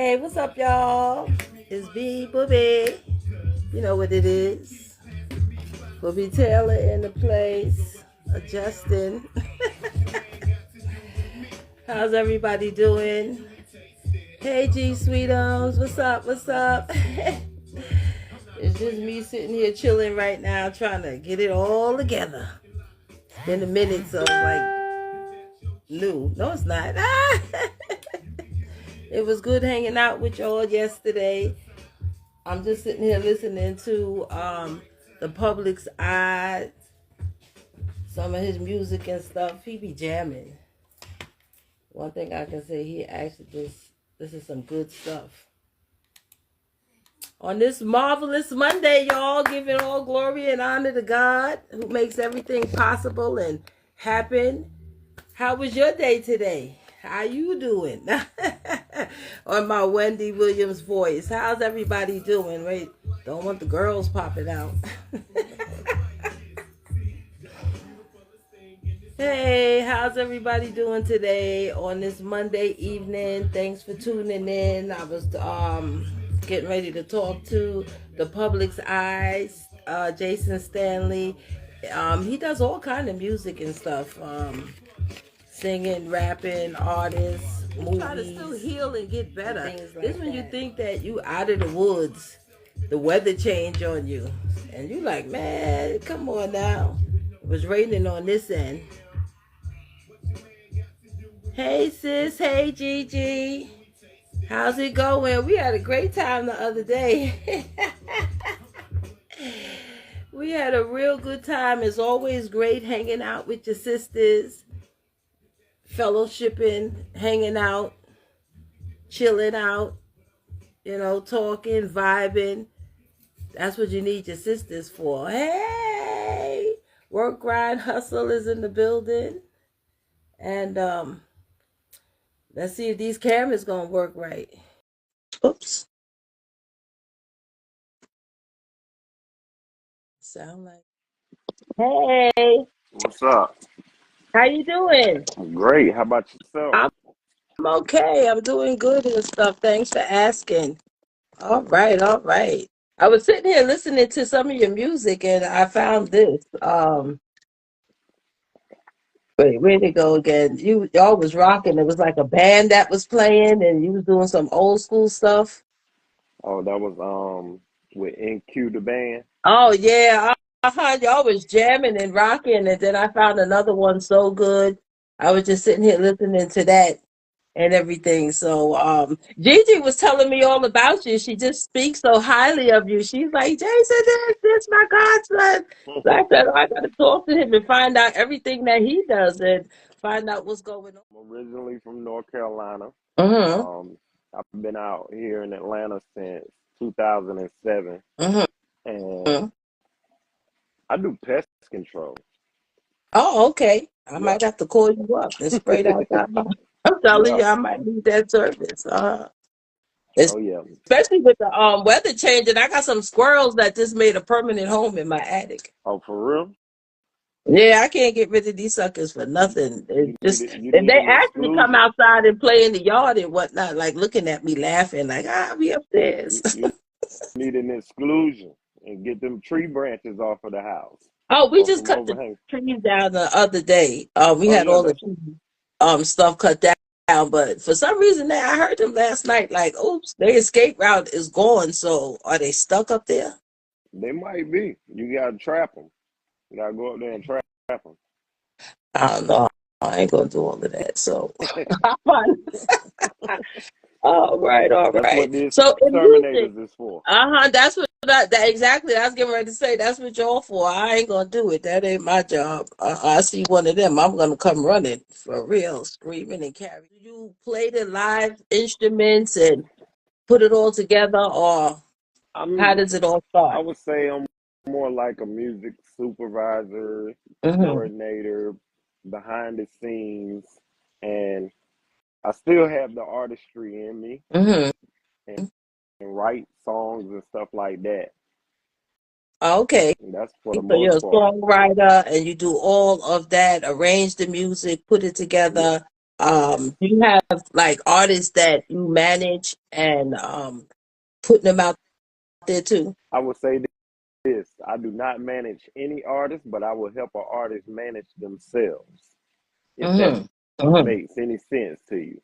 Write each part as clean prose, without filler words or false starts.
Hey, what's up, y'all? It's B Booby. You know what it is. Booby Taylor in the place, adjusting. How's everybody doing? Hey, G Sweetos, what's up? What's up? It's just me sitting here chilling right now, trying to get it all together. It's been a minute, so new. No, it's not. It was good hanging out with y'all yesterday. I'm just sitting here listening to the Public's Eye, some of his music and stuff. He be jamming. One thing I can say, he actually this is some good stuff. On this marvelous Monday, y'all, giving all glory and honor to God who makes everything possible and happen. How was your day today? How you doing? On my Wendy Williams voice. How's everybody doing? Wait, don't want the girls popping out. Hey, how's everybody doing today on this Monday evening? Thanks for tuning in. I was getting ready to talk to the Public's Eyes, Jason Stanley. He does all kind of music and stuff. Singing, rapping, artists, movies. Try to still heal and get better. Like this when you think that you out of the woods, the weather change on you, and you like, man, come on now. It was raining on this end. Hey sis, hey Gigi, how's it going? We had a great time the other day. We had a real good time. It's always great hanging out with your sisters, fellowshipping, hanging out, chilling out, talking, vibing. That's what you need your sisters for. Hey, work, grind, hustle is in the building. And let's see if these cameras gonna work right. Oops. Sound like. Hey, What's up? how you doing? Great. How about yourself? I'm okay. I'm doing good and stuff. Thanks for asking. All right, all right. I was sitting here listening to some of your music and I found this. Wait, where'd it go again? Y'all was rocking. It was like a band that was playing and you was doing some old school stuff. Oh, that was with NQ the band. Oh yeah. Y'all was jamming and rocking and then I found another one so good. I was just sitting here listening to that and everything. So Gigi was telling me all about you. She just speaks so highly of you. She's like, Jason, this my godson. So I said, oh, I gotta talk to him and find out everything that he does and find out what's going on. I'm originally from North Carolina. Mm-hmm. I've been out here in Atlanta since 2007, Mm-hmm. and I do pest control. Oh, okay. I Yeah, might have to call you up and spray that out. I'm telling yeah. you, I might need that service. Oh yeah. Especially with the weather changing. I got some squirrels that just made a permanent home in my attic. Oh, for real? Yeah, I can't get rid of these suckers for nothing. It's just You and need they an actually come exclusion. outside and play in the yard and whatnot, like looking at me laughing, like, we upstairs. You need an exclusion and get them tree branches off of the house Oh, we or just from cut the overhang. trees down the other day. We Oh had yeah, all the that's tree stuff cut down, but for some reason I heard them last night, like, oops, their escape route is gone. So are they stuck up there? they might be. You gotta trap them. You gotta go up there and trap them. I don't know. I ain't gonna do all of that. So all right, all That's right. what the So in music, exterminators is for. that's what that exactly. I was getting ready to say. That's what y'all for. I ain't gonna do it. That ain't my job. I see one of them. I'm gonna come running for real, screaming and carrying. Do you play the live instruments and put it all together, or how I'm does it all I start? would say I'm more like a music supervisor, Mm-hmm. coordinator, behind the scenes, and I still have the artistry in me Mm-hmm. and, and write songs and stuff like that. Okay. And that's for the So you're most a part. songwriter and you do all of that, arrange the music, put it Yeah, together. Do you have like artists that you manage and putting them out there too? I would say this: I do not manage any artist, but I will help an artist manage themselves. If that Mm-hmm. Mm-hmm. makes any sense to you.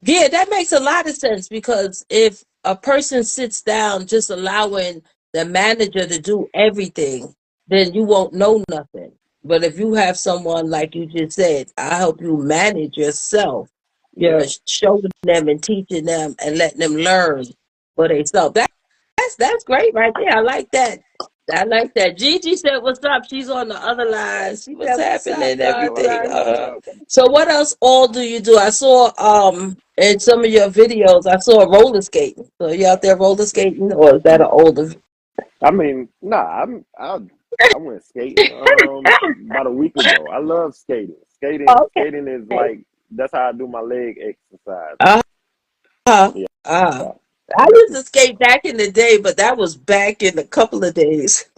Yeah, that makes a lot of sense because if a person sits down just allowing the manager to do everything, then you won't know nothing. But if you have someone like you just said, I help you manage yourself, you're Yeah, showing them and teaching them and letting them learn for themselves. That's great right there. I like that. I like that. Gigi said, "What's up?" She's on the other line. She what's happening, what's everything. up? What's up? So what else all do you do? I saw in some of your videos, I saw roller skating. So you out there roller skating, or is that an older? I mean, nah, I went skating about a week ago. I love skating. Okay. Skating is like that's how I do my leg exercises. Uh huh. Yeah, Uh. yeah. I That's used to skate back in the day, but that was back in a couple of days.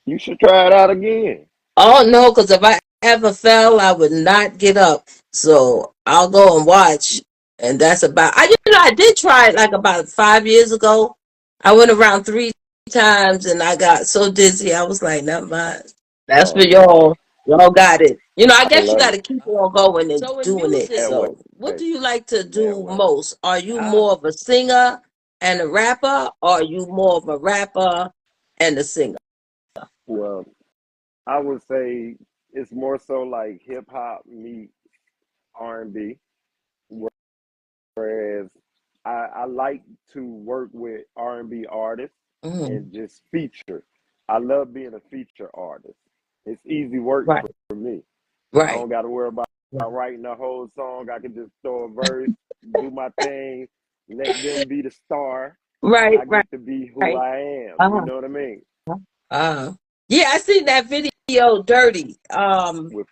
you should try it out again. Oh no, because if I ever fell, I would not get up. So I'll go and watch, and that's about. I did try it like about 5 years ago. I went around 3 times, and I got so dizzy. I was like, "Not mine. That's Oh for no, y'all. Y'all got it." I I guess you love got it to keep on going and doing it. that way. So, what do you like to That do way. most? Are you more of a singer and a rapper, or are you more of a rapper and a singer? Well, I would say it's more so like hip hop meets R&B, whereas I like to work with R&B artists Hmm. and just feature. I love being a feature artist. It's easy work Right, for me. I right. don't got to worry about writing a whole song. I can just throw a verse, do my thing, let them be the star, and Right, I right, get to be who right. I am. You Uh-huh. know what I mean? Uh-huh. Yeah, I seen that video Dirty. With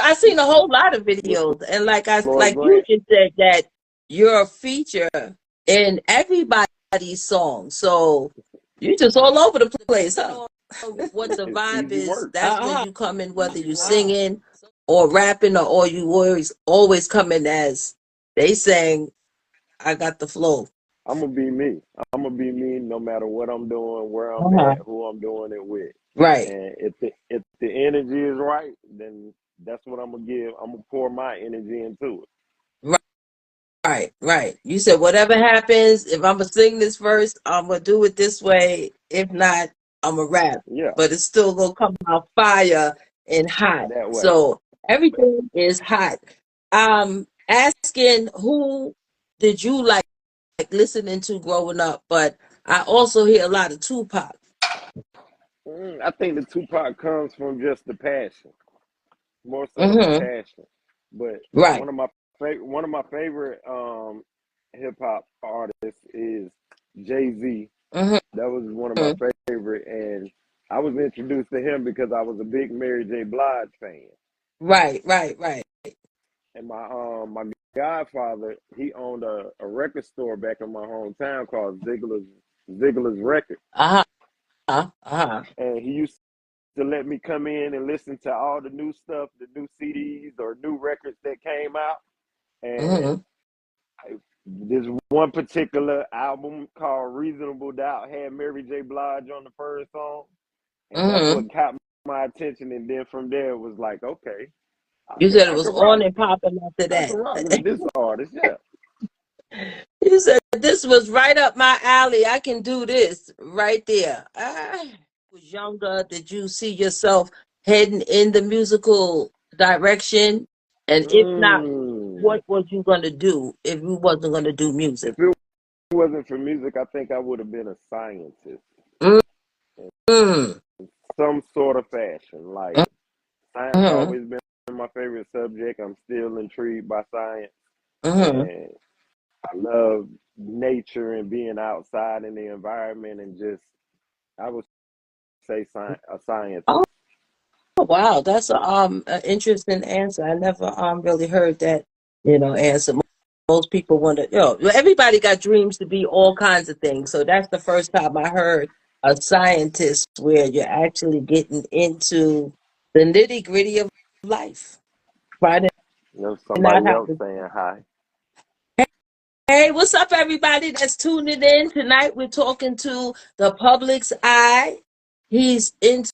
I seen a whole lot of with videos and Floyd like you Grant. just said that you're a feature in everybody's song. So you just all over the place, huh? What the It's vibe easy is, work. that's when you come in, whether you singing or rapping or you always come in as they saying, I got the flow. I'm gonna be me. I'm gonna be me no matter what I'm doing, where I'm Uh-huh. at, who I'm doing it with. Right. And if the energy is right, then that's what I'm gonna give. I'm gonna pour my energy into it. Right, right. You said whatever happens, if I'm gonna sing this verse, I'm gonna do it this way. If not, I'm a rap. Yeah, But it's still gonna come out fire and hot. that way. So everything is hot. Asking who did you like listening to growing up? But I also hear a lot of Tupac. I think the Tupac comes from just the passion, more so the Mm-hmm. passion. But Right. one of my favorite hip hop artists is Jay-Z. Mm-hmm. That was one of my favorite, and I was introduced to him because I was a big Mary J. Blige fan. Right, right, right. And my godfather, he owned a record store back in my hometown called Ziggler's Record. Uh-huh. Uh-huh. And he used to let me come in and listen to all the new stuff, the new CDs or new records that came out. And Mm-hmm. this one particular album called Reasonable Doubt had Mary J. Blige on the first song. And that's Mm-hmm. what caught my attention. And then from there, it was like, okay, You said it I was can rock. on and popping after I can that. rock with this artist. Yeah. You said this was right up my alley. I can do this right there. Was younger. Did you see yourself heading in the musical direction? And if not, Mm. what was you gonna do if you wasn't gonna do music? If it wasn't for music, I think I would have been a scientist Mm-hmm. in some sort of fashion. Like science always been my favorite subject. I'm still intrigued by science, Mm-hmm. and I love nature and being outside in the environment and just I would say a Oh scientist. wow, that's a interesting answer. I never really heard that answer. Most people want to, everybody got dreams to be all kinds of things. So that's the first time I heard a scientist where you're actually getting into the nitty gritty of life. Friday There's not somebody have else to. saying hi. Hey, what's up, everybody that's tuning in tonight? We're talking to the public's eye. He's into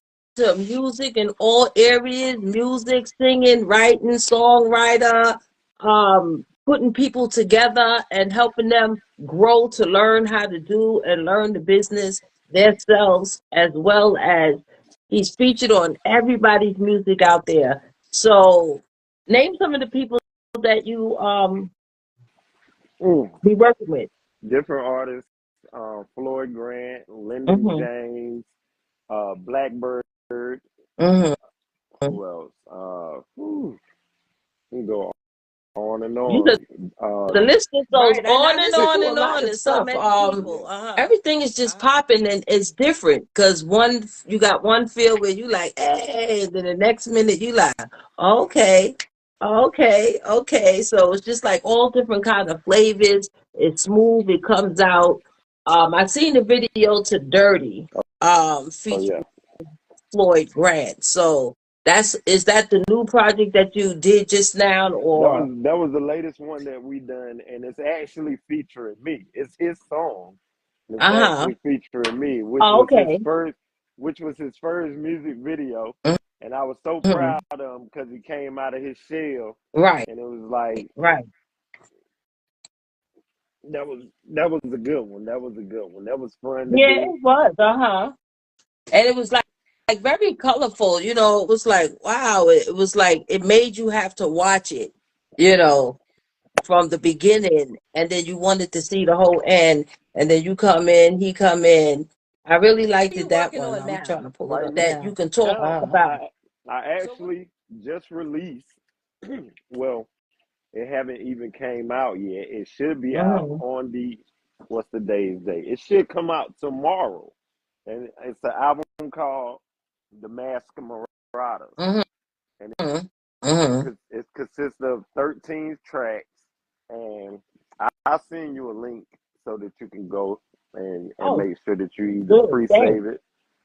music in all areas: music, singing, writing, songwriter, putting people together and helping them grow to learn how to do and learn the business themselves, as well as he's featured on everybody's music out there. So, name some of the people that you Mm. be working with. Different artists, Floyd Grant, Lyndon Mhm. James, Blackbird. Mhm. Who else? We can go on and You on. could, the list just goes Right. And I on and listen on to a and lot on of and so stuff. many Yeah. people. Everything is just popping and it's different because one you got one feel where you like, hey, and then the next minute you like, okay, okay. So it's just like all different kind of flavors. It's smooth. It comes out. I seen the video to Dirty, Oh featuring yeah. Floyd Grant. So is that the new project that you did just now or That was the latest one that we done, and it's actually featuring me. It's his song, and it's uh-huh. actually featuring me, Oh, okay. which was his first music video, and I was so Mhm. proud of him because he came out of his shell, Right, and it was like right. that was a good one. That was a good one. That was fun to Yeah, do. it was. Uh-huh. And it was like very colorful, it was like, wow, it was like it made you have to watch it, you know, from the beginning and then you wanted to see the whole end and then you come in, he come in. I really What liked are you it that working one. on I'm trying now? to pull it Right up that you can talk now, about. I So what? actually just released. Well, it haven't even came out yet. It should be out Mhm. on the what's the day's date? It should come out tomorrow, and it's an album called The Marauders, Mhm. and Mhm. it consists of 13 tracks. And I'll send you a link so that you can go and Oh, make sure that you either good. Thanks. pre-save it.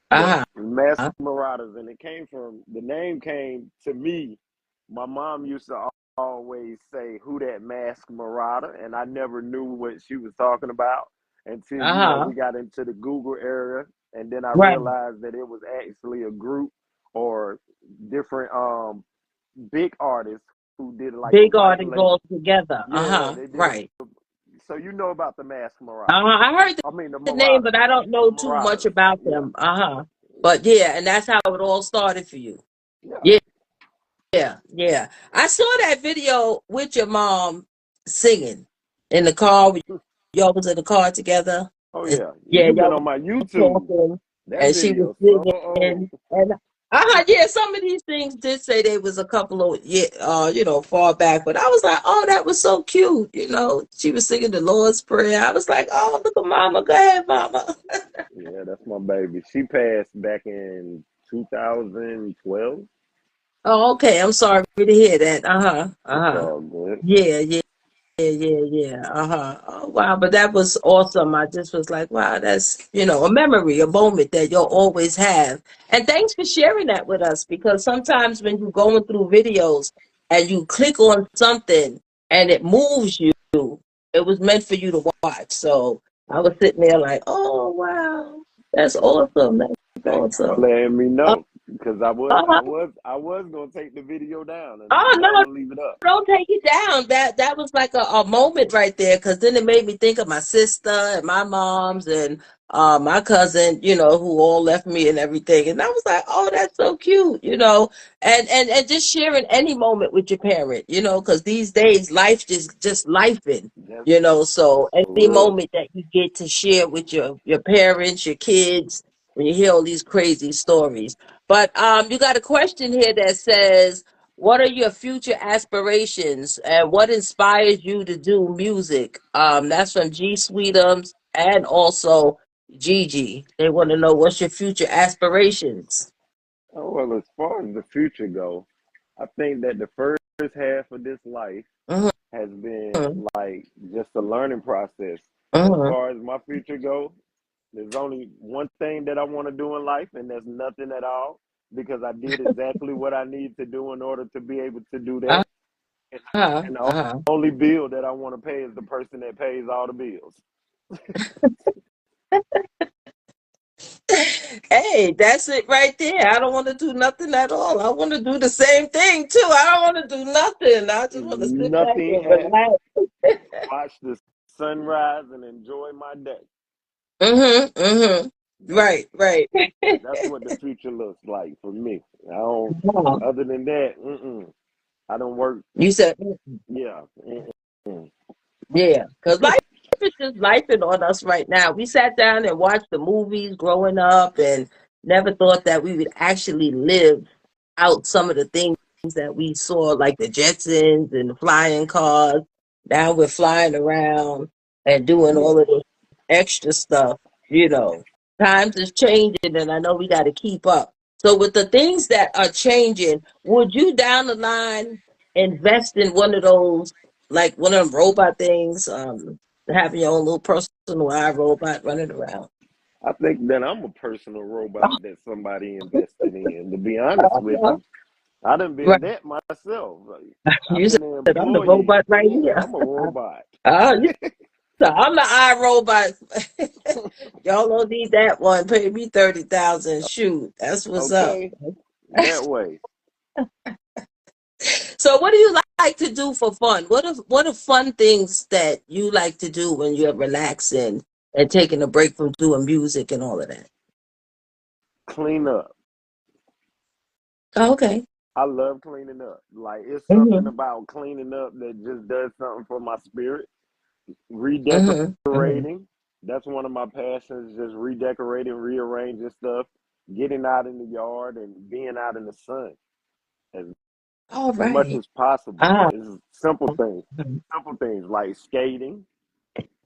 But Uh-huh. Marauders, and it came from the name came to me. My mom used to always say, "Who that masked marauder?" And I never knew what she was talking about until Uh-huh. we got into the Google era, and then I Right. realized that it was actually a group or different big artists who did like a Big white artists label. all together. Yeah, Uh-huh. they did a. Right. So you know about the masked marauder. I heard I mean the the name, marauders. but I don't The know too much marauders. about Yeah, them. Uh-huh. But yeah, and that's how it all started for you. yeah. Yeah, yeah. I saw that video with your mom singing in the car. Y'all was in the car together. Oh And yeah, yeah, you've been y'all on was my YouTube. talking That and she was video so old. singing. And yeah, some of these things did say they was a couple of far back, but I was like, oh, that was so cute. She was singing the Lord's Prayer. I was like, oh, look at mama. Go ahead, mama. Yeah, that's my baby. She passed back in 2012. Oh, okay. I'm sorry to hear that. Uh-huh. It's Uh-huh. all good. Yeah, yeah. Yeah. Uh-huh. Oh, wow. But that was awesome. I just was like, wow, that's, a memory, a moment that you'll always have. And thanks for sharing that with us because sometimes when you're going through videos and you click on something and it moves you, it was meant for you to watch. So I was sitting there like, oh, wow, that's awesome. That's Thank you for awesome. letting me Uh, know because uh-huh. I was gonna take the video down, Oh, but I'm no, gonna leave it up. don't take it down. That was like a moment right there, because then it made me think of my sister and my moms and my cousin, who all left me and everything. And I was like, oh, that's so cute, and just sharing any moment with your parent, because these days life just lifing, That's So for any real. moment that you get to share with your parents, your kids, when you hear all these crazy stories. But you got a question here that says, what are your future aspirations and what inspires you to do music? That's from G Sweetums and also Gigi. They want to know what's your future aspirations. Oh well, as far as the future go, I think that the first half of this life Hmm. has been like just a learning process. As Hmm. far as my future go, there's only one thing that I want to do in life, and that's nothing at all. because I did exactly what I need to do in order to be able to do that. And, Uh-huh. and the Uh-huh. only bill that I want to pay is the person that pays all the bills. Hey, that's it right there. I don't want to do nothing at all. I want to do the same thing too. I don't want to do nothing. I just want to sit back Nothing and else. relax. Watch the sunrise and enjoy my day. Mm-hmm. Mm-hmm. That's Right, right. that's what the future looks like for me. I don't. Wow. Other than that, I don't work. You said, Yeah. Mm-mm. yeah, because life is just lifing on us right now. We sat down and watched the movies growing up and never thought that we would actually live out some of the things that we saw, like the Jetsons and the flying cars. Now we're flying around and doing Yeah. all of this extra stuff. You know, times is changing, and I know we got to keep up. So, with the things that are changing, would you down the line invest in one of those, like one of them robot things, having your own little personal robot running around? I think that I'm a personal robot that somebody invested in. To be honest with you, I done been Right. that myself. Like, I've You been an said I'm the employee. robot right Yeah, here. I'm a robot. You so I'm the iRobot. Y'all don't need that one. Pay me 30,000. Shoot, that's what's up. Okay, that way. So, what do you like to do for fun? What are fun things that you like to do when you're relaxing and taking a break from doing music and all of that? Clean up. Oh, okay. I love cleaning up. Like it's something Mm-hmm. about cleaning up that just does something for my spirit. Mm-hmm. Mm-hmm. Redecorating. That's one of my passions, just redecorating, rearranging stuff, getting out in the yard and being out in the sun as, All as much right. as possible. Ah. It's simple things. Mhm. Simple things like skating.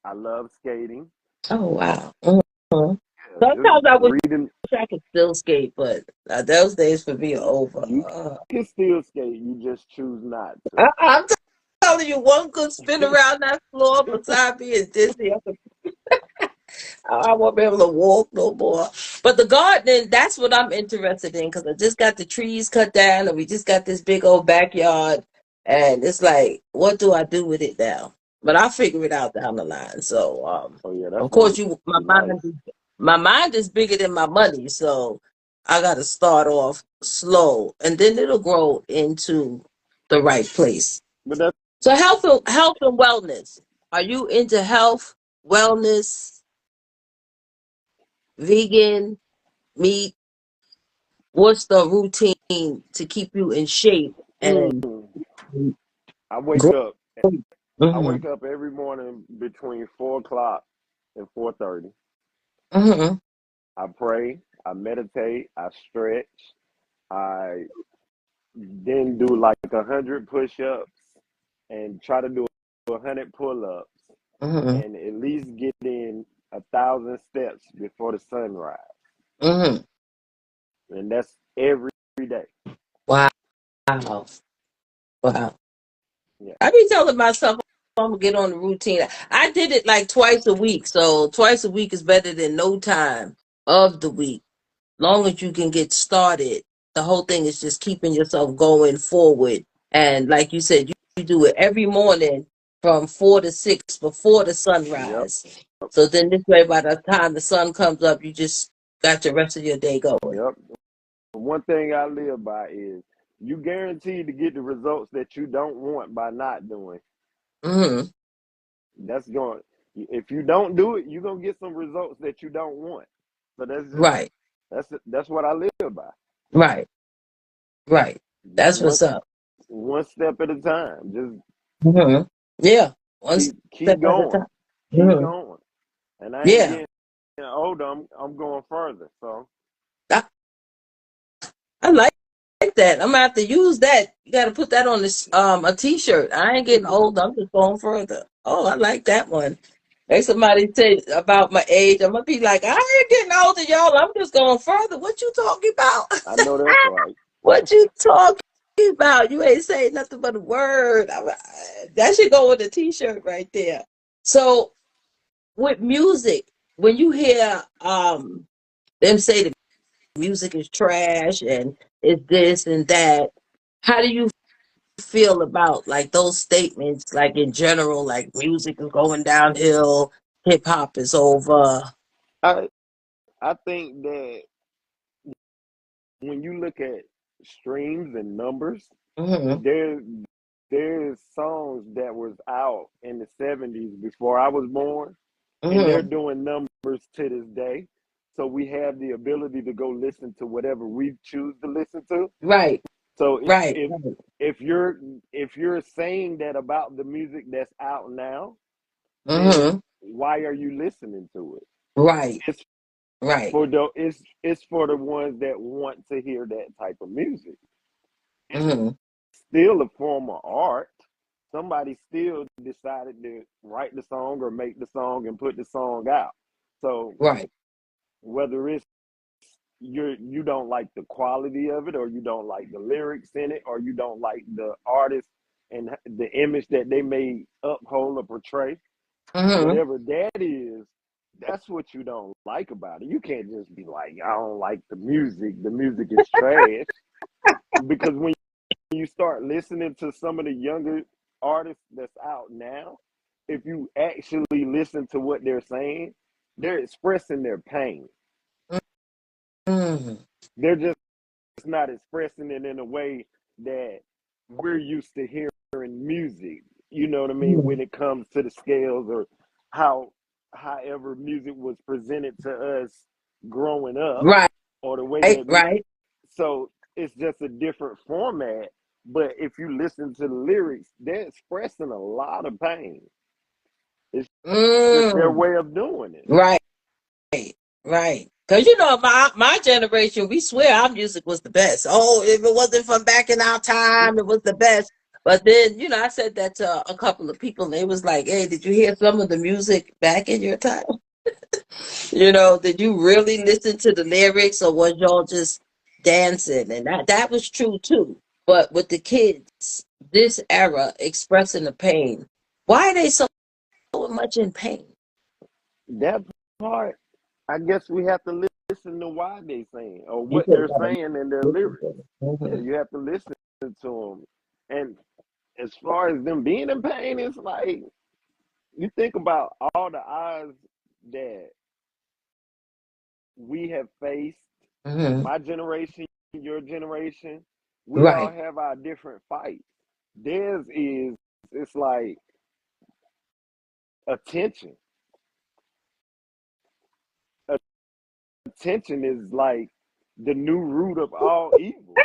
I love skating. Oh wow. Mhm. Yeah, just Sometimes I wish reading. I could still skate, but those days for me are over. You can still skate, you just choose not to. I'm telling you, one good spin around that floor beside me is dizzy. I won't be able to walk no more. But the gardening, that's what I'm interested in because I just got the trees cut down and we just got this big old backyard. And it's like, what do I do with it now? But I'll figure it out down the line. So, Oh yeah, that's of gonna course, you be nice. my mind is bigger than my money. So I got to start off slow and then it'll grow into the right place. But that's So health and wellness. Are you into health, wellness, vegan, meat? What's the routine to keep you in shape and mm, I wake grow? up I Mm-hmm. wake up every morning between 4 o'clock and 4:30. Mm-hmm. I pray, I meditate, I stretch, I then do like 100 push-ups and try to do 100 pull-ups Mm-hmm. and at least get in 1,000 steps before the sunrise. Mm-hmm. And that's every day. Wow. Wow. Yeah. I be telling myself I'm gonna get on the routine. I did it like twice a week, so twice a week is better than no time of the week. Long as you can get started, the whole thing is just keeping yourself going forward. And like you said, you do it every morning from 4 to 6 before the Yep. sunrise. So then this way, by the time the sun comes up, you just got the rest of your day going. Yep. One thing I live by is you guaranteed to get the results that you don't want by not doing. Hmm. That's going. If you don't do it, you're gonna get some results that you don't want. So Right, that's what I live by. right, right. Just That's what's up. one step at a time. Just Hmm. Yeah, one keep step at a going, time. keep Hmm. going. And I ain't Yeah, getting older. I'm going further. So I, I like that. I'm gonna have to use that. You got to put that on this a t-shirt. I ain't getting old. I'm just going further. Oh, I like that one. If somebody say about my age, I'm gonna be like, I ain't getting older, y'all. I'm just going further. What you talking about? I know that's right. What you talking about? You ain't saying nothing but a word. That should go with a t-shirt right there. So with music, when you hear them say the music is trash and it's this and that. How do you feel about like those statements, like in general, like music is going downhill, hip hop is over? I I think that when you look at streams and numbers, Hmm. there there's songs that was out in the 70s before I was born, and they're Hmm. doing numbers to this day. So we have the ability to go listen to whatever we choose to listen to. Right, So right, if right, if you're if you're saying that about the music that's out now, then hmm, why are you listening to it? right, It's right. it's for the ones that want to hear that type of music. It's Hmm. still a form of art. Somebody still decided to write the song or make the song and put the song out. So Right. whether it's you don't like the quality of it, or you don't like the lyrics in it, or you don't like the artist and the image that they may uphold or portray, Hmm. whatever that is, that's what you don't like about it. You can't just be like, I don't like the music. The music is trash. Because when you start listening to some of the younger artists that's out now, if you actually listen to what they're saying, they're expressing their pain. Hmm. They're just not expressing it in a way that we're used to hearing music. You know what I mean? When it comes to the scales, or how however music was presented to us growing up, Right, or the way that we, right. so it's just a different format. But if you listen to the lyrics, they're expressing a lot of pain. It's just their Mm, way of doing it. right, right. Because my generation, we swear our music was the best. Oh, if it wasn't from back in our time, it was the best. But then, I said that to a couple of people, and they was like, "Hey, did you hear some of the music back in your time? Did you really listen to the lyrics, or was y'all just dancing?" And that was true too. But with the kids, this era expressing the pain, why are they so much in pain? That part, I guess we have to listen to why they saying, or You what could they're saying in their listen lyrics. to it. Yeah, Mhm. you have to listen to them. And as far as them being in pain, it's like you think about all the odds that we have faced. Mhm. My generation, your generation, we all Right. have our different fights. Theirs is, it's like attention. Attention is like the new root of all evil.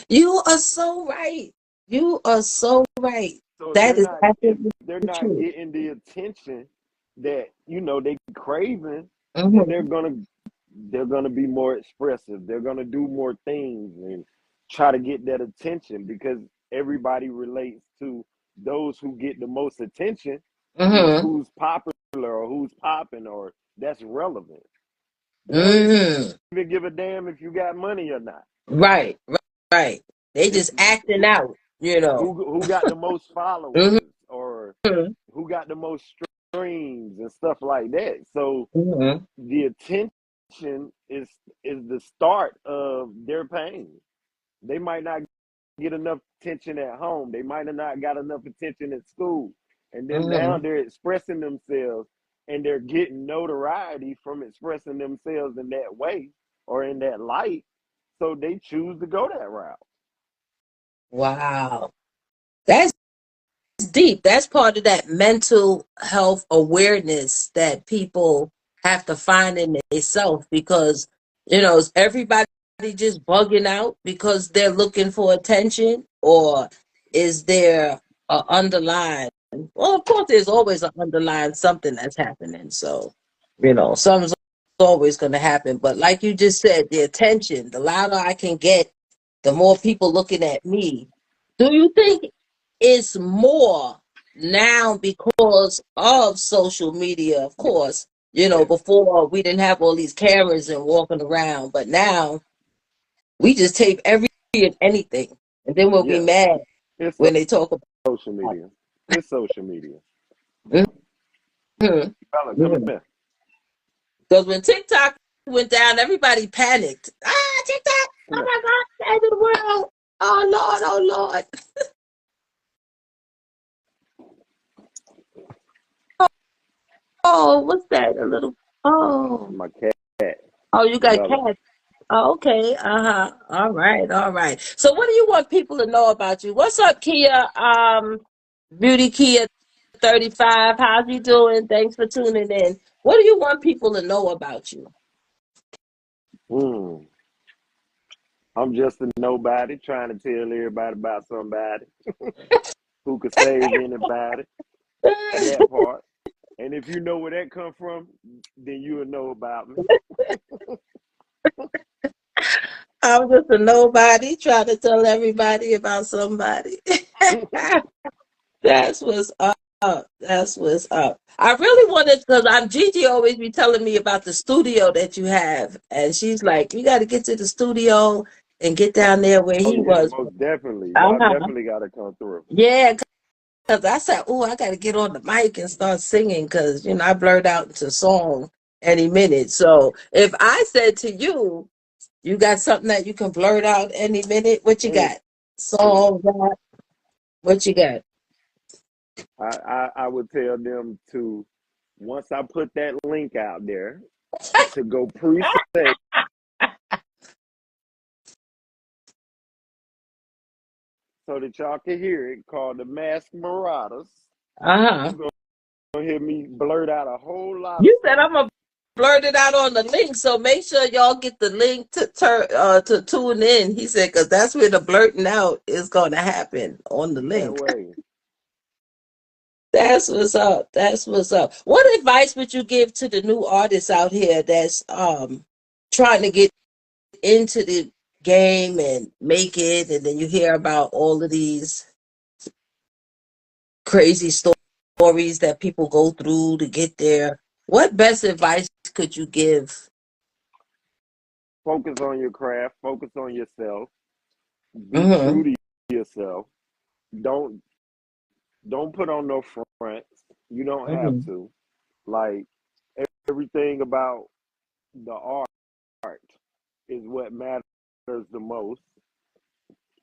You are so right. You are so right. So That is if absolutely they're not true. getting the attention that they craving, then Hmm. they're gonna be more expressive. They're gonna do more things and try to get that attention, because everybody relates to those who get the most attention is Hmm. who's popular or who's popping or that's relevant. They don't Hmm. even give a damn if you got money or not. Right. Right. They It's just acting out, you know. who got the most Hmm. followers, or who got the most streams and stuff like that. So Hmm. the attention is the start of their pain. They might not get enough attention at home. They might have not got enough attention at school. And then now Hmm. they're expressing themselves, and they're getting notoriety from expressing themselves in that way or in that light. So they choose to go that route. Wow. That's deep. That's part of that mental health awareness that people have to find in themselves, because is everybody just bugging out because they're looking for attention, or is there a underlying? Well, of course, there's always an underlying something that's happening. So, something's always going to happen. But like you just said, the attention, the louder I can get, the more people looking at me. Do you think it's more now because of social media? Of course, Yes. before we didn't have all these cameras and walking around, but now we just tape every and anything, and then we'll be Yeah. mad It's when they talk social about media. It's social media. it. Mhm. Bella, come Mhm. here. Because when TikTok went down, everybody panicked. Ah, check that! Oh Snap. my God, end of the world! Oh Lord, oh Lord! Oh, what's that? A little. Oh, My cat, oh, you got Bella. cats. Oh, okay. Uh-huh. All right. All right. So what do you want people to know about you? What's up, Kia? Beauty Kia 35. How's you doing? Thanks for tuning in. What do you want people to know about you? Mm. I'm just a nobody trying to tell everybody about somebody who could save anybody. That part. And if you know where that come from, then you'll know about me. I'm just a nobody trying to tell everybody about somebody. That's what's up. That's what's up. I really wanted because I'm Gigi always be telling me about the studio that you have, and she's like, "You got to get to the studio and get down there where Oh he yeah, was." most definitely. Y'all Uh-huh. definitely gotta come through. Yeah, because I said, "Oh, I got to get on the mic and start singing," because I blurt out into song any minute. So if I said to you, "You got something that you can blurt out any minute," what you got? Anything. Song, rap, what you got? I would tell them to, once I put that link out there, to go pre-save so that y'all can hear it, called the Masked Marauders. Uh-huh. You're gonna hear me blurt out a whole lot of You said stuff. I'm gonna blurt it out on the link, so make sure y'all get the link to tune in. He said because that's where the blurting out is gonna happen on the That link. way. That's what's up. That's what's up. What advice would you give to the new artists out here that's trying to get into the game and make it, and then you hear about all of these crazy stories that people go through to get there? What best advice could you give? Focus on your craft, focus on yourself, be Mm-hmm. true to yourself. Don't don't put on no fronts. You don't have Mm-hmm. to. Like, everything about the art is what matters the most.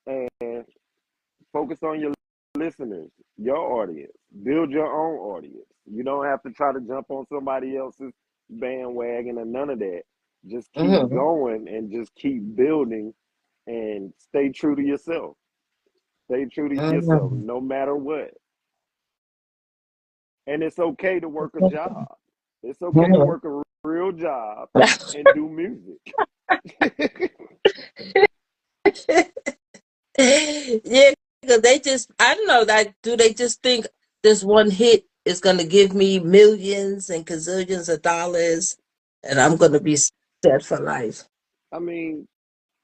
And focus on your listeners, your audience. Build your own audience. You don't have to try to jump on somebody else's bandwagon or none of that. Just keep Mm-hmm. going and just keep building and stay true to yourself. Stay true to yourself Mm-hmm. no matter what. And it's okay to work a job. It's okay to work a real job and do music. Yeah, because they just, I don't know, that do they just think this one hit is going to give me millions and gazillions of dollars and I'm going to be set for life? I mean,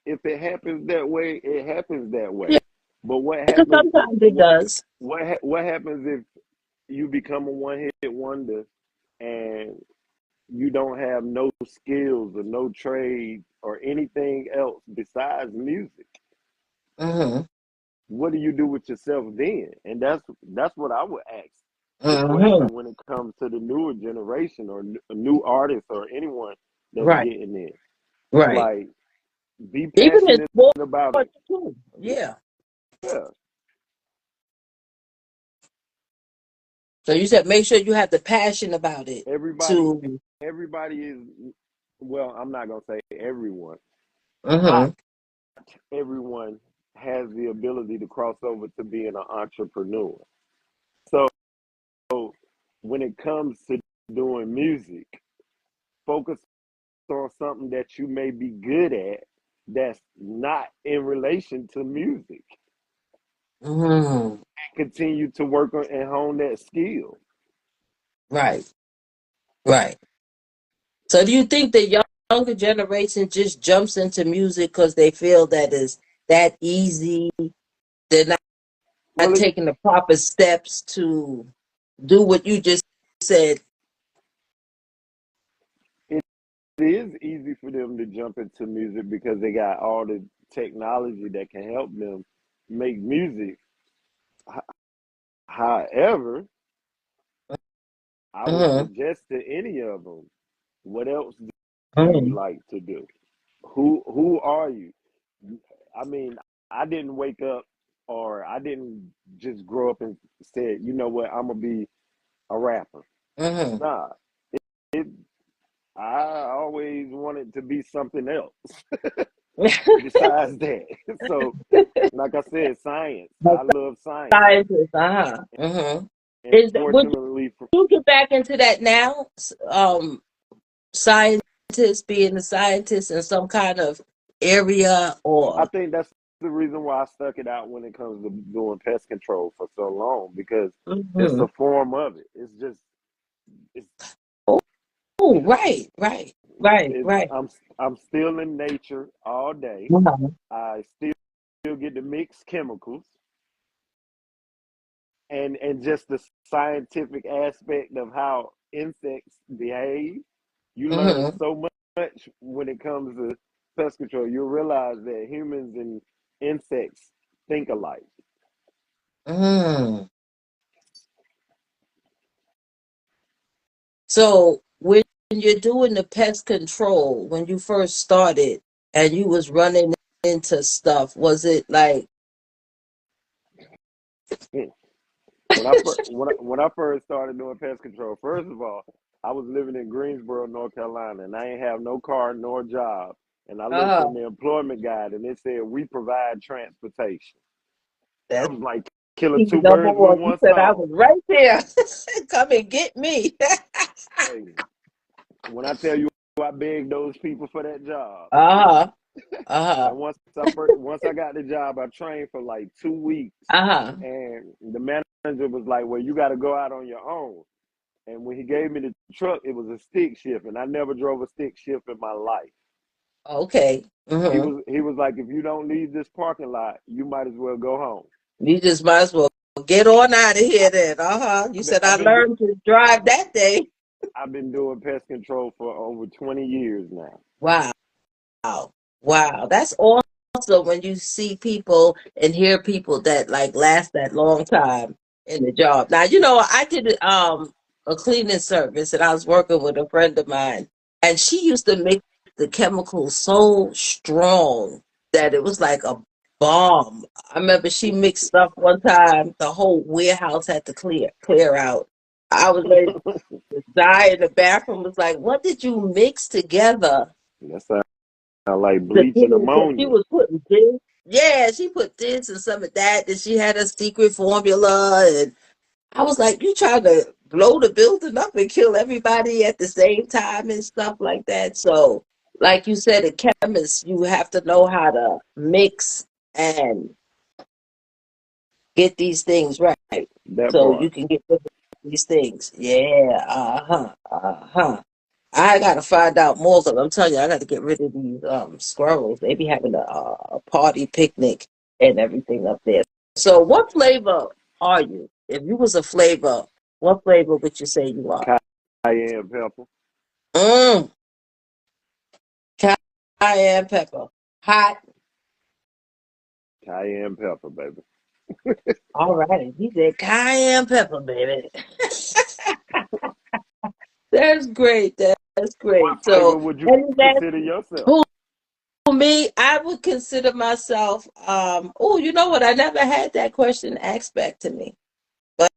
if it happens that way, it happens that Yeah, way. But what because happens? sometimes it What does. what happens if you become a one hit wonder and you don't have no skills or no trade or anything else besides music? Mm-hmm. What do you do with yourself then? And that's what I would ask the Mm-hmm. question when it comes to the newer generation or new artists or anyone that's Right, getting in. right. Like, be Even in passionate sports about it. too. Yeah. Yeah. So you said make sure you have the passion about it Everybody to. everybody is, well, I'm not gonna say everyone. Not Mm-hmm. everyone has the ability to cross over to being an entrepreneur. So when it comes to doing music, focus on something that you may be good at that's not in relation to music. Mm-hmm. Continue to work on and hone that skill. Right, right. So do you think the younger generation just jumps into music because they feel that is that easy? They're not Well, taking the proper steps to do what you just said. it is easy for them to jump into music because they got all the technology that can help them make music. However, I would Mm-hmm. suggest to any of them, what else do you Mm. like to do? Who are you? I mean, I didn't wake up, or I didn't just grow up and said, you know what, I'm gonna be a rapper. Mm-hmm. Nah, it, I always wanted to be something else besides that. So, like I said, science. Like I love science, scientists, uh-huh. Mm-hmm. and Is that would fortunately, you get back into that now? Scientists being a scientist in some kind of area I or think that's the reason why I stuck it out when it comes to doing pest control for so long, because it's mm-hmm. a form of it. It's just it's Oh, right, right, right, it's right. I'm still in nature all day. Uh-huh. I still get to mix chemicals, and just the scientific aspect of how insects behave. You learn Mm-hmm. so much when it comes to pest control. You'll realize that humans and insects think alike. Mm. So when you're doing the pest control, when you first started and you was running into stuff, was it like When I first started doing pest control, first of all, I was living in Greensboro, North Carolina, and I ain't have no car nor job. And I looked uh in the employment guide, and it said we provide transportation. I that's was like killing key two number birds with one? You one said I stone. was right there. Come and get me. Hey, when I tell you I begged those people for that job, uh-huh. Uh-huh. and once I got the job, I trained for like 2 weeks, Uh-huh. and the manager was like, "Well, you got to go out on your own." And when he gave me the truck, it was a stick shift, and I never drove a stick shift in my life. Okay. He Mm-hmm. was he was like, if you don't leave this parking lot, you might as well go home. You just might as well get on out of here then. Uh-huh. You I've been said I I've been learned to drive that day. I've been doing pest control for over 20 years now. Wow. Wow. That's awesome when you see people and hear people that like last that long time in the job. Now, I did a cleaning service and I was working with a friend of mine and she used to make the chemicals so strong that it was like a bomb. I remember she mixed stuff one time, the whole warehouse had to clear out. I was ready to die in the bathroom. Was like, what did you mix together? That sound like The bleach and thing because she ammonia. was putting this. Yeah, she put this and some of that. Then she had a secret formula, and I was like, "You trying to blow the building up and kill everybody at the same time and stuff like that." So, like you said, a chemist, you have to know how to mix and get these things right, That so you part. can get rid of these things. Yeah, uh-huh. I gotta find out more because I'm telling you, I gotta get rid of these squirrels. They be having a party picnic and everything up there. So, what flavor are you? If you was a flavor, what flavor would you say you are? Cayenne pepper. Mm, cayenne pepper, hot. Cayenne pepper, baby. All right, he said cayenne pepper, baby. That's great. That's What great. flavor So, would you any last consider yourself? who me? I would consider myself. Oh, you know what? I never had that question asked back to me, but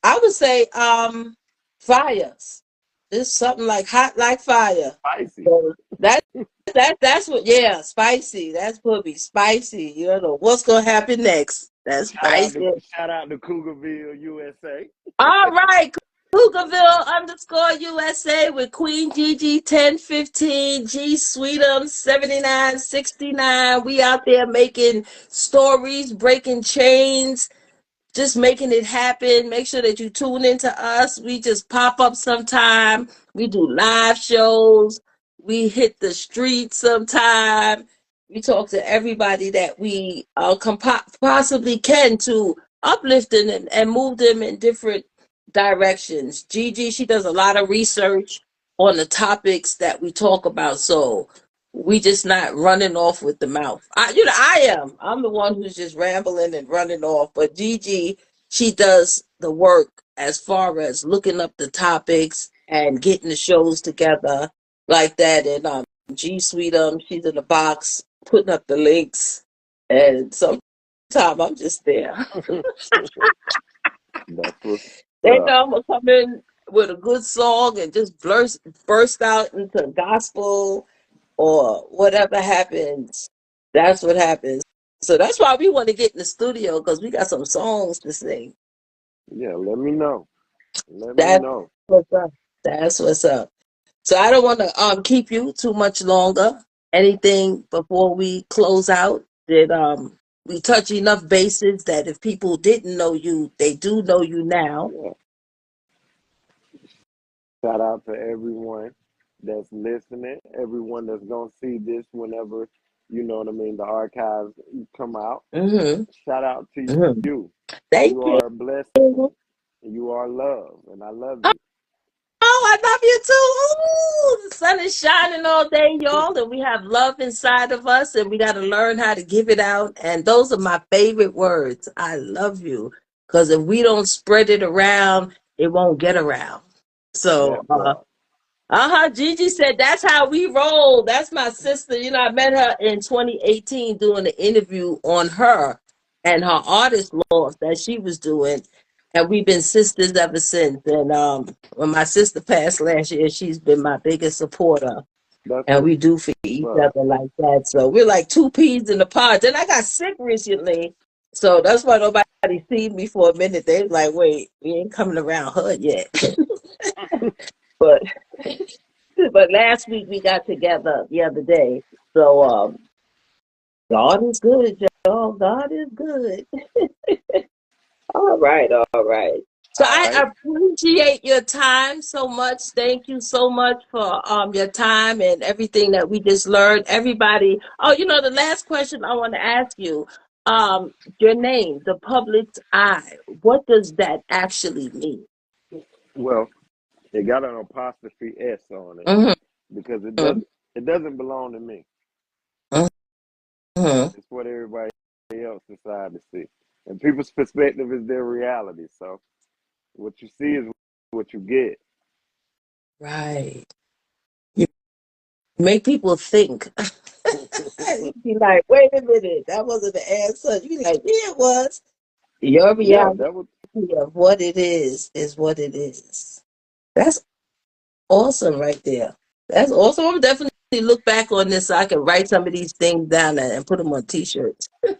I would say fires. It's something like hot like fire. Spicy. So that's what. Yeah, spicy. That's what be spicy. You don't know what's gonna happen next. That's spicy. Shout out to Cougarville, USA. All right, Cougarville underscore USA with Queen Gigi 1015 G Sweetum 7969. We out there making stories, breaking chains, just making it happen. Make sure that you tune into us. We just pop up sometime. We do live shows. We hit the streets sometime. We talk to everybody that we possibly can to uplift them and move them in different directions. Gigi, she does a lot of research on the topics that we talk about. So we just not running off with the mouth. I am. I'm the one who's just rambling and running off. But Gigi, she does the work as far as looking up the topics and getting the shows together. like that. And G Suite, she's in the box putting up the links, and sometimes I'm just there. That's what's They up. know I'm gonna come in with a good song and just burst out into gospel or whatever happens. That's what happens. So that's why we want to get in the studio because we got some songs to sing. Yeah, let me know. Let me That's know. what's up. That's what's up. So I don't want to keep you too much longer. Anything before we close out? Did we touch enough bases that if people didn't know you, they do know you now? Yeah. Shout out to everyone that's listening, everyone that's gonna see this whenever, you know what I mean, the archives come out. Mm-hmm. Shout out to Mm-hmm. you. Thank You you. are a blessing. You are love, and I love you. Oh, I love you too. Ooh, the sun is shining all day, y'all, and we have love inside of us, and we got to learn how to give it out. And those are my favorite words. I love you. Because if we don't spread it around, it won't get around. So, That part. Gigi said that's how we roll. That's my sister. You know, I met her in 2018 doing an interview on her and her artist loft that she was doing. And we've been sisters ever since. And when my sister passed last year, she's been my biggest supporter. That's And what's we do for each up. other like that. So we're like two peas in the pod. Then I got sick recently. So that's why nobody seen me for a minute. They was like, wait, we ain't coming around her yet. But but last week we got together the other day. So God is good, y'all. God is good. All right, all right. So All right. I appreciate your time so much. Thank you so much for your time and everything that we just learned. Everybody. Oh, you know, the last question I want to ask you, your name, the public's eye. What does that actually mean? Well, it got an apostrophe S on it Mm-hmm. because it doesn't belong to me. Mm-hmm. It's what everybody else decides to see. And people's perspective is their reality. So what you see is what you get. Right. You make people think. You be like, wait a minute, that wasn't the answer. You be like, yeah, it was. Your Yeah, reality that was of what it is what it is. That's awesome right there. That's awesome. I'm definitely look back on this so I can write some of these things down and put them on t-shirts. and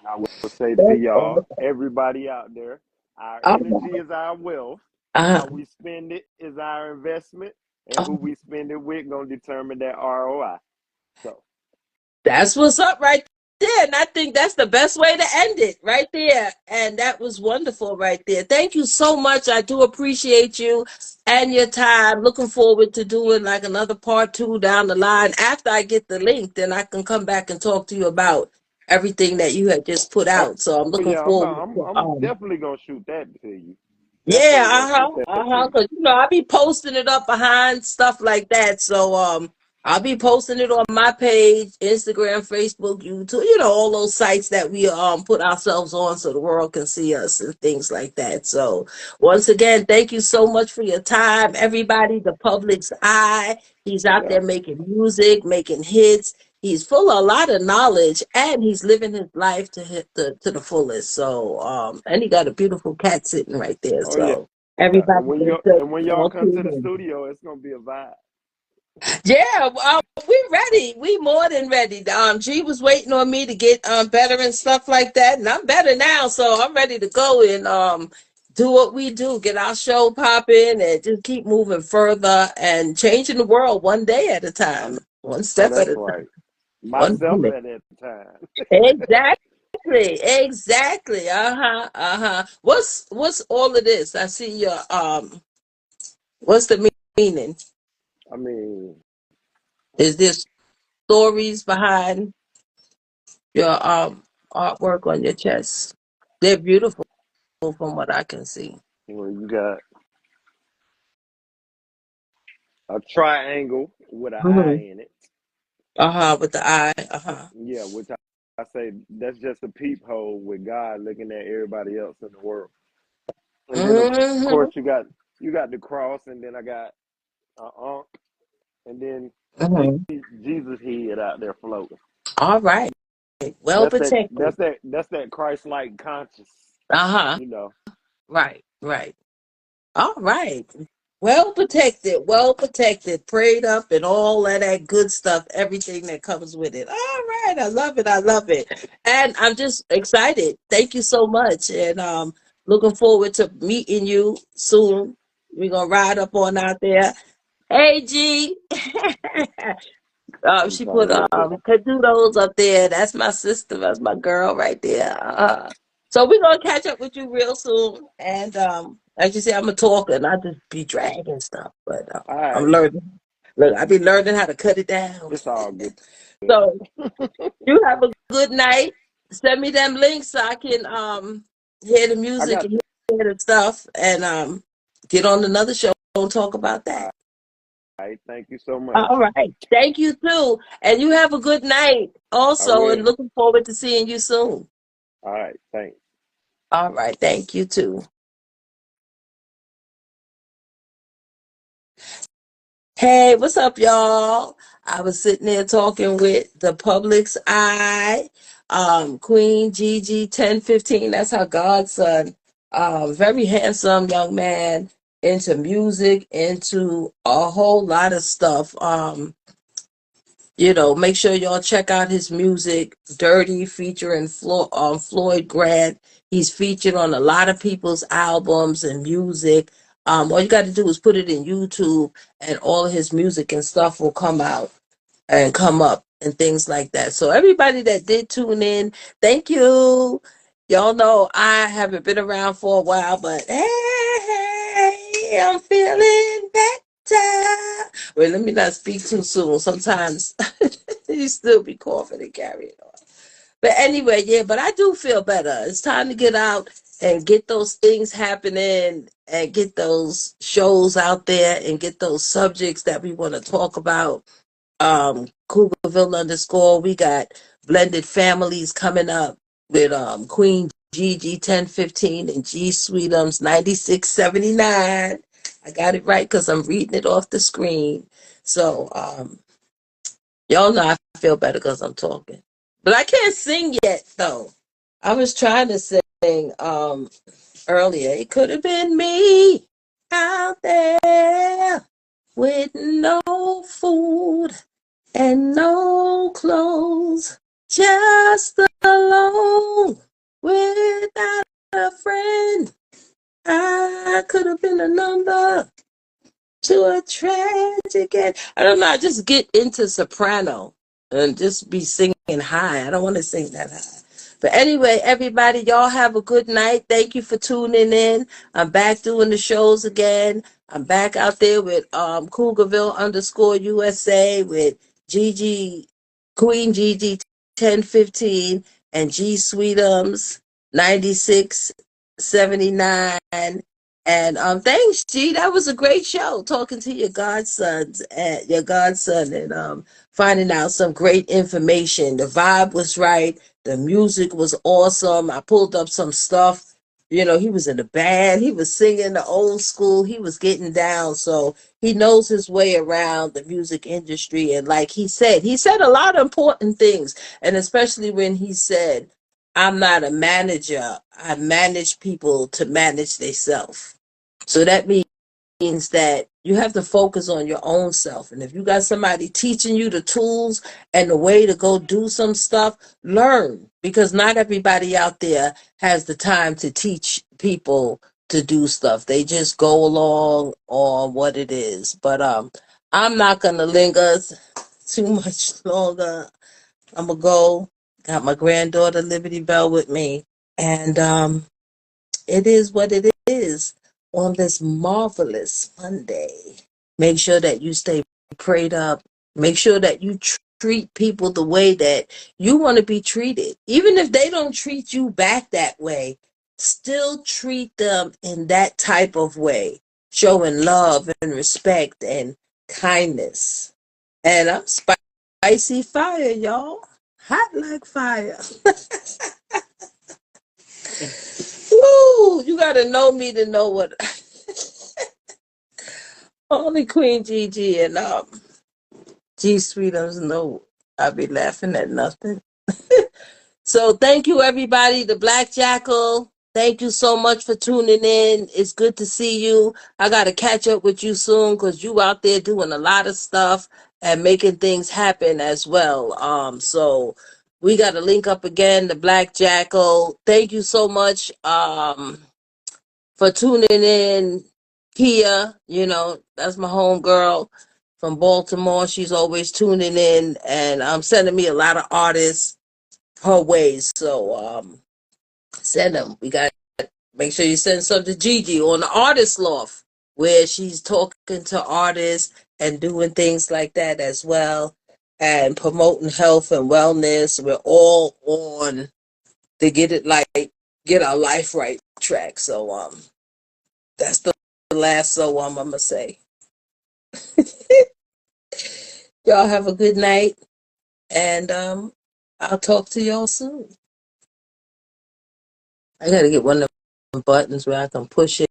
I will say to That's y'all, awesome. everybody out there, our energy Uh-huh. is our wealth. Uh-huh. How we spend it is our investment, and who Uh-huh. we spend it with gonna determine that ROI. So That's what's up right there. And I think that's the best way to end it right there. And that was wonderful right there. Thank you so much. I do appreciate you and your time. Looking forward to doing like another part two down the line. After I get the link, then I can come back and talk to you about everything that you had just put oh out. So I'm looking yeah, I'm forward not, I'm to I'm definitely gonna shoot that to you. yeah, Definitely gonna shoot that to you. Cause you know I be posting it up behind stuff like that. So I'll be posting it on my page, Instagram, Facebook, YouTube, you know, all those sites that we put ourselves on so the world can see us and things like that. So once again, thank you so much for your time. Everybody, the public's eye. He's out Yeah. there making music, making hits. He's full of a lot of knowledge and he's living his life to hit to the fullest. So and he got a beautiful cat sitting right there. Oh yeah. So everybody And when make you sure and when you y'all all come to tune the in. studio, it's gonna be a vibe. Yeah, we ready. We more than ready. G was waiting on me to get better and stuff like that, and I'm better now, so I'm ready to go and do what we do, get our show popping, and just keep moving further and changing the world one day at a time, one Oh, step at that's a time, right. one Myself minute. at that time. Exactly. Exactly. Uh-huh. Uh-huh. What's all of this? I see your what's the meaning? I mean, Is there stories behind your artwork on your chest? They're beautiful from what I can see. you got a triangle with an eye Hmm. in it. Uh-huh, with the eye. Uh-huh. Yeah, which I say that's just a peephole with God looking at everybody else in the world. And then of Hmm. course you got the cross, and then I got an ankh, and then Mhm. Jesus head out there floating. All right. Well protected. That's that Christ like conscious, Uh-huh. you know. Right, right. All right. Well protected, prayed up, and all of that good stuff, everything that comes with it. All right. I love it. I love it. And I'm just excited. Thank you so much. And looking forward to meeting you soon. We're gonna ride up on out there. Hey G. It's She all put good. Cadutos up there. That's my sister. That's my girl right there. So we're gonna catch up with you real soon. And as you say, I'm a talker and I just be dragging stuff, but All I'm right, learning. Look, I be learning how to cut it down. it's all good. So you have a good night. Send me them links so I can hear the I music got and you. hear the stuff and get on another show and talk about All that. right, thank you so much. All right. Thank you too. And you have a good night I also and will. looking forward to seeing you soon. All right, thanks. All right. Thank you too. Hey, what's up, y'all? I was sitting there talking with the public's eye, Queen Gigi 1015. That's her godson. Very handsome young man into music, into a whole lot of stuff. Make sure y'all check out his music, Dirty, featuring Floyd Grant. He's featured on a lot of people's albums and music. All you got to do is put it in YouTube, and all of his music and stuff will come out and come up and things like that. So everybody that did tune in, thank you. Y'all know I haven't been around for a while, but hey, I'm feeling better. Wait, let me not speak too soon. Sometimes you still be coughing and carrying on. But anyway, yeah, but I do feel better. It's time to get out and get those things happening and get those shows out there and get those subjects that we want to talk about. Cougarville underscore. We got blended families coming up with Queen Gigi 1015 and G Sweetums 9679. I got it right because I'm reading it off the screen. So y'all know I feel better because I'm talking. But I can't sing yet though. I was trying to sing earlier. It could have been me out there with no food and no clothes, just alone without a friend. I could have been a number to a tragic end. I don't know. I just get into soprano and just be singing high. I don't want to sing that high. But anyway, everybody, y'all have a good night. Thank you for tuning in. I'm back doing the shows again. I'm back out there with Cougarville underscore USA with Gigi, Queen Gigi 1015 and G Sweetums 9679. And thanks, G. That was a great show. Talking to your godsons and your godson, and finding out some great information. The vibe was right. The music was awesome. I pulled up some stuff. He was in the band. He was singing the old school. He was getting down. So he knows his way around the music industry. And like he said a lot of important things. And especially when he said, I'm not a manager. I manage people to manage themselves. So that means that you have to focus on your own self. And if you got somebody teaching you the tools and the way to go do some stuff, learn, because not everybody out there has the time to teach people to do stuff. They just go along on what it is. But I'm not gonna linger too much longer. I'm gonna go. Got my granddaughter Liberty Bell with me, and it is what it is on this marvelous Monday. Make sure that you stay prayed up. Make sure that you treat people the way that you want to be treated. Even if they don't treat you back that way, still treat them in that type of way, showing love and respect and kindness. And I'm spicy fire, y'all. Hot like fire. Woo! You gotta know me to know what only Queen Gigi and G Sweetums, no, I'll be laughing at nothing. So thank you, everybody. The Black Jackal. Thank you so much for tuning in. It's good to see you. I got to catch up with you soon because you out there doing a lot of stuff and making things happen as well. So we got to link up again. The Black Jackal. Thank you so much. For tuning in. Kia, that's my home girl from Baltimore. She's always tuning in and sending me a lot of artists her ways. So send them. We got make sure you send some to Gigi on the Artist Loft, where she's talking to artists and doing things like that as well, and promoting health and wellness. We're all on the get our life right track. So that's the last I'm gonna say. Y'all have a good night, and I'll talk to y'all soon. I gotta get one of the buttons where I can push it.